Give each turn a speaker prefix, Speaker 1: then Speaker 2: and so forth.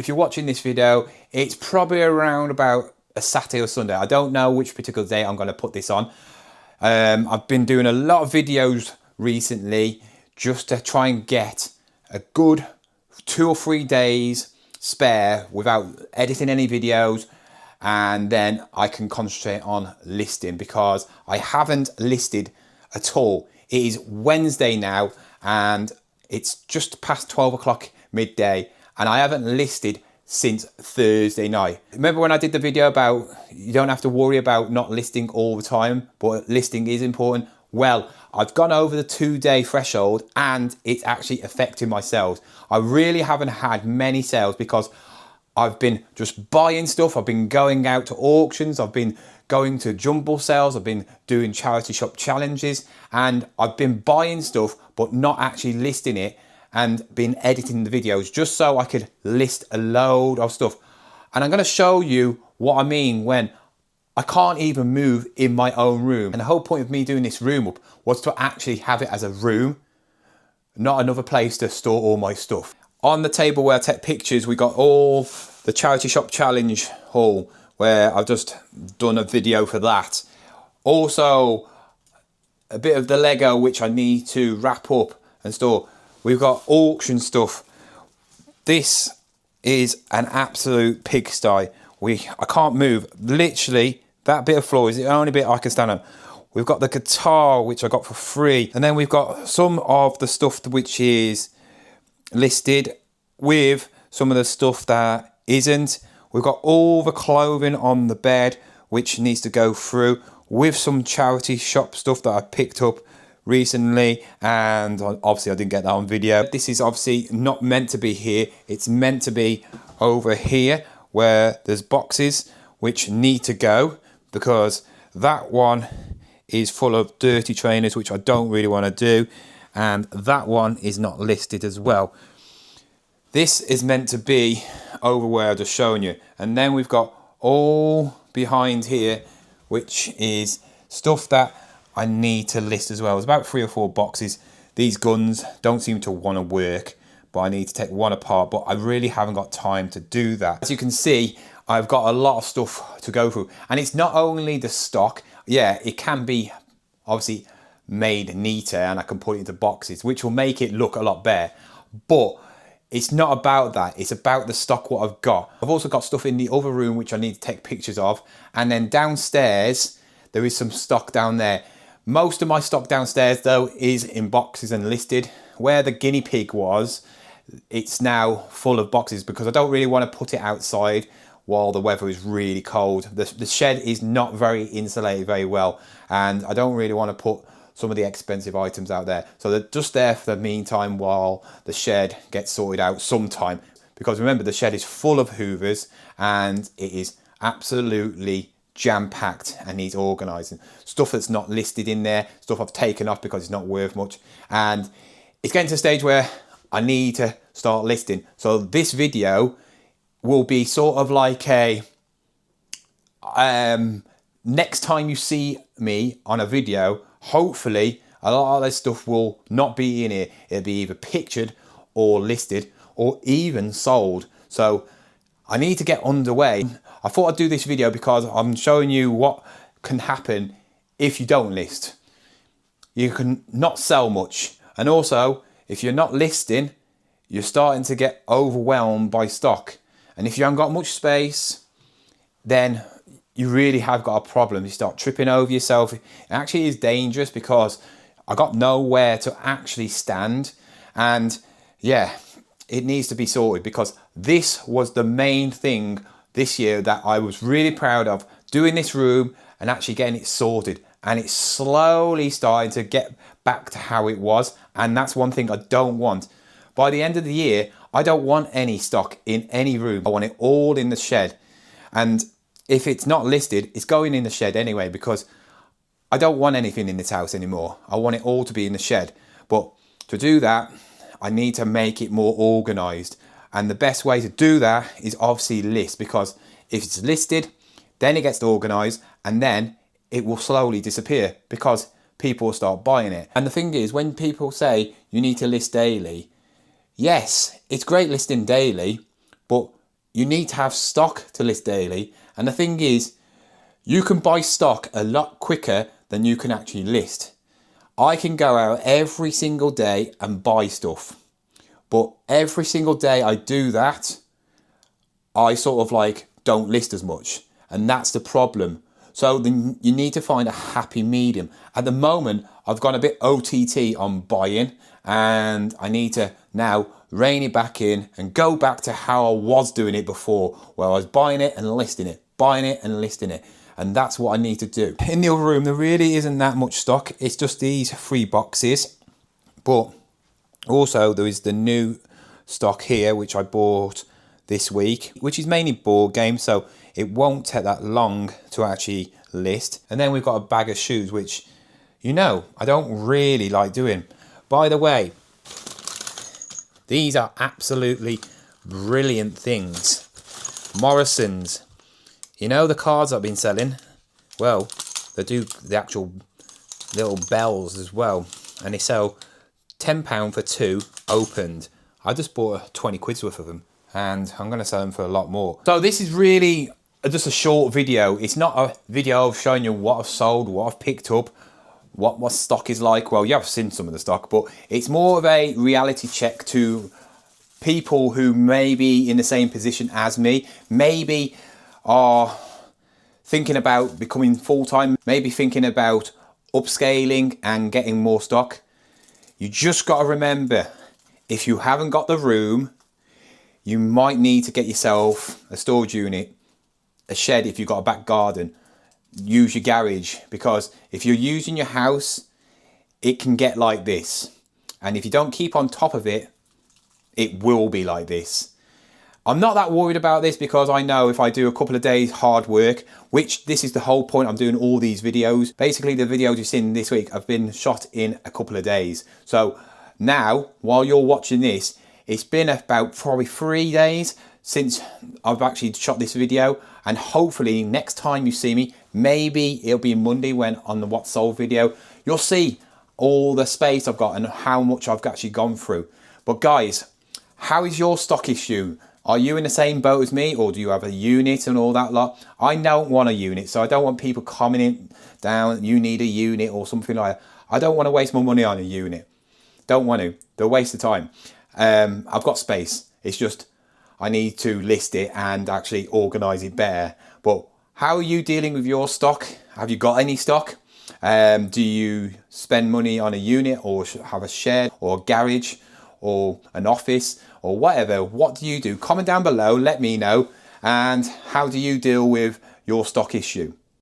Speaker 1: If you're watching this video, it's probably around about a Saturday or Sunday. I don't know which particular day I'm going to put this on. I've been doing a lot of videos recently just to try and get a good 2 or 3 days spare without editing any videos, and then I can concentrate on listing, because I haven't listed at all. It is Wednesday now and it's just past 12 o'clock midday, and I haven't listed since Thursday night. Remember when I did the video about you don't have to worry about not listing all the time, but listing is important? Well, I've gone over the 2-day threshold and it's actually affecting my sales. I really haven't had many sales because I've been just buying stuff. I've been going out to auctions. I've been going to jumble sales. I've been doing charity shop challenges, and I've been buying stuff but not actually listing it, and been editing the videos just so I could list a load of stuff. And I'm going to show you what I mean when I can't even move in my own room. And the whole point of me doing this room up was to actually have it as a room, not another place to store all my stuff. On the table where I take pictures, we got all the charity shop challenge haul, where I've just done a video for that. Also, a bit of the Lego which I need to wrap up and store. We've got auction stuff. This is an absolute pigsty. I can't move. Literally, that bit of floor is the only bit I can stand on. We've got the guitar, which I got for free. And then we've got some of the stuff which is listed with some of the stuff that isn't. We've got all the clothing on the bed, which needs to go through, with some charity shop stuff that I picked up recently, and obviously I didn't get that on video. This is obviously not meant to be here. It's meant to be over here where there's boxes which need to go, because that one is full of dirty trainers, which I don't really want to do, and that one is not listed as well. This is meant to be over where I've just shown you, and then we've got all behind here which is stuff that I need to list as well. There's about 3 or 4 boxes. These guns don't seem to want to work, but I need to take one apart, but I really haven't got time to do that. As you can see, I've got a lot of stuff to go through, and it's not only the stock. Yeah, it can be obviously made neater and I can put it into boxes, which will make it look a lot better, but it's not about that. It's about the stock what I've got. I've also got stuff in the other room which I need to take pictures of, and then downstairs there is some stock down there. Most of my stock downstairs though is in boxes and listed. Where the guinea pig was, it's now full of boxes because I don't really want to put it outside while the weather is really cold. The shed is not very insulated very well, and I don't really want to put some of the expensive items out there. So they're just there for the meantime while the shed gets sorted out sometime. Because remember, the shed is full of hoovers and it is absolutely jam-packed and needs organising. Stuff that's not listed in there, stuff I've taken off because it's not worth much, and it's getting to a stage where I need to start listing. So this video will be sort of like a next time you see me on a video, hopefully a lot of this stuff will not be in here. It'll be either pictured or listed or even sold. So I need to get underway. I thought I'd do this video because I'm showing you what can happen if you don't list. You can not sell much, and also if you're not listing, you're starting to get overwhelmed by stock, and if you haven't got much space, then you really have got a problem. You start tripping over yourself. It actually is dangerous because I got nowhere to actually stand, and yeah, it needs to be sorted, because this was the main thing this year that I was really proud of, doing this room and actually getting it sorted, and it's slowly starting to get back to how it was, and that's one thing I don't want. By the end of the year, I don't want any stock in any room. I want it all in the shed, and if it's not listed, it's going in the shed anyway, because I don't want anything in this house anymore. I want it all to be in the shed, but to do that, I need to make it more organised. And the best way to do that is obviously list, because if it's listed, then it gets organised, and then it will slowly disappear because people will start buying it. And the thing is, when people say you need to list daily, yes, it's great listing daily, but you need to have stock to list daily. And the thing is, you can buy stock a lot quicker than you can actually list. I can go out every single day and buy stuff. But every single day I do that, I sort of like don't list as much. And that's the problem. So then you need to find a happy medium. At the moment, I've gone a bit OTT on buying, and I need to now rein it back in and go back to how I was doing it before, where I was buying it and listing it, buying it and listing it. And that's what I need to do. In the other room, there really isn't that much stock. It's just these 3 boxes. But also there is the new stock here, which I bought this week, which is mainly board games, so it won't take that long to actually list. And then we've got a bag of shoes, which, you know, I don't really like doing. By the way, these are absolutely brilliant things. Morrison's. You know the cards I've been selling? Well, they do the actual little bells as well. And they sell £10 for 2 opened. I just bought 20 quid's worth of them, and I'm going to sell them for a lot more. So this is really just a short video. It's not a video of showing you what I've sold, what I've picked up, what stock is like. Well, you have seen some of the stock, but it's more of a reality check to people who may be in the same position as me, maybe are thinking about becoming full-time, maybe thinking about upscaling and getting more stock. You just got to remember, if you haven't got the room, you might need to get yourself a storage unit, a shed if you've got a back garden. Use your garage, because if you're using your house, it can get like this. And if you don't keep on top of it, it will be like this. I'm not that worried about this, because I know if I do a couple of days hard work, which this is the whole point I'm doing all these videos. Basically, the videos you've seen this week have been shot in a couple of days. So now, while you're watching this, it's been about probably 3 days since I've actually shot this video. And hopefully next time you see me, maybe it'll be Monday when on the What's Sold video, you'll see all the space I've got and how much I've actually gone through. But guys, how is your stock issue? Are you in the same boat as me, or do you have a unit and all that lot? I don't want a unit, so I don't want people commenting down, you need a unit or something like that. I don't want to waste my money on a unit. Don't want to. They're a waste of time. I've got space. It's just I need to list it and actually organise it better. But how are you dealing with your stock? Have you got any stock? Do you spend money on a unit, or have a shed or a garage or an office or whatever? What do you do? Comment down below, let me know. And how do you deal with your stock issue?